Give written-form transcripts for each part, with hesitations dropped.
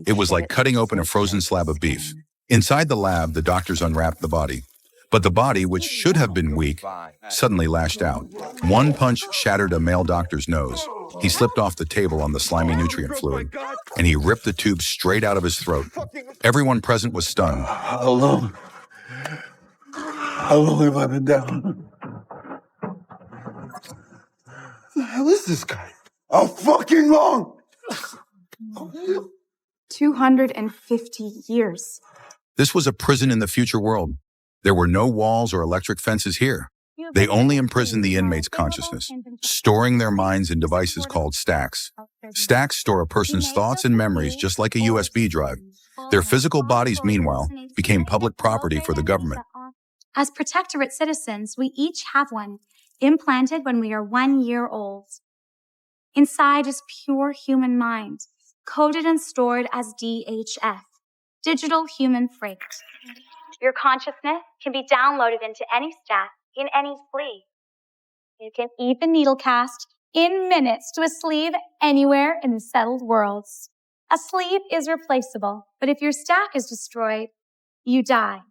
It was like cutting open a frozen slab of beef. Inside the lab, the doctors unwrapped the body. But the body, which should have been weak, suddenly lashed out. One punch shattered a male doctor's nose. He slipped off the table on the slimy nutrient fluid, and he ripped the tube straight out of his throat. Everyone present was stunned. How long? How long have I been down? The hell is this guy? How fucking long? 250 years. This was a prison in the future world. There were no walls or electric fences here. They only imprisoned the inmates' consciousness, storing their minds in devices called stacks. Stacks store a person's thoughts and memories just like a USB drive. Their physical bodies, meanwhile, became public property for the government. As protectorate citizens, we each have one, implanted when we are 1 year old. Inside is pure human mind, coded and stored as DHF, digital human freight. Your consciousness can be downloaded into any stack in any sleeve. You can even needle cast in minutes to a sleeve anywhere in the settled worlds. A sleeve is replaceable, but if your stack is destroyed, you die.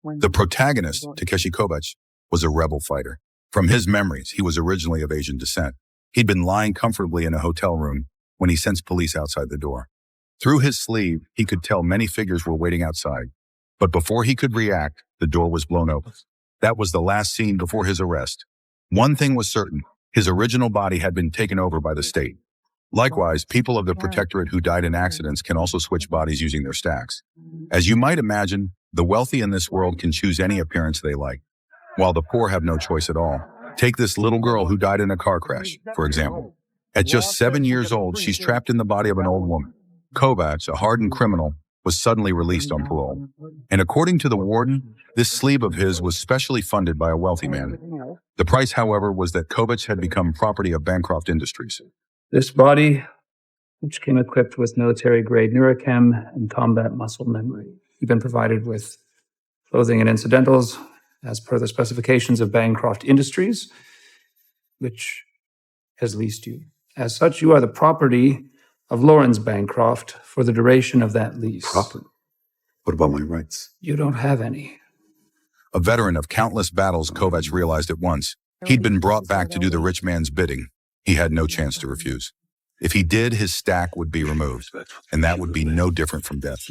The protagonist, Takeshi Kovacs, was a rebel fighter. From his memories, he was originally of Asian descent. He'd been lying comfortably in a hotel room when he sensed police outside the door. Through his sleeve, he could tell many figures were waiting outside. But before he could react, the door was blown open. That was the last scene before his arrest. One thing was certain, his original body had been taken over by the state. Likewise, people of the protectorate who died in accidents can also switch bodies using their stacks. As you might imagine, the wealthy in this world can choose any appearance they like, while the poor have no choice at all. Take this little girl who died in a car crash, for example. At just 7 years old, she's trapped in the body of an old woman. Kovacs, a hardened criminal, was suddenly released on parole. And according to the warden, this sleeve of his was specially funded by a wealthy man. The price, however, was that Kovacs had become property of Bancroft Industries. This body, which came equipped with military-grade neurochem and combat muscle memory, you've been provided with clothing and incidentals as per the specifications of Bancroft Industries, which has leased you. As such, you are the property of Lawrence Bancroft for the duration of that lease. Property? What about my rights? You don't have any. A veteran of countless battles, Kovacs realized at once. He'd been brought back to do the rich man's bidding. He had no chance to refuse. If he did, his stack would be removed, and that would be no different from death.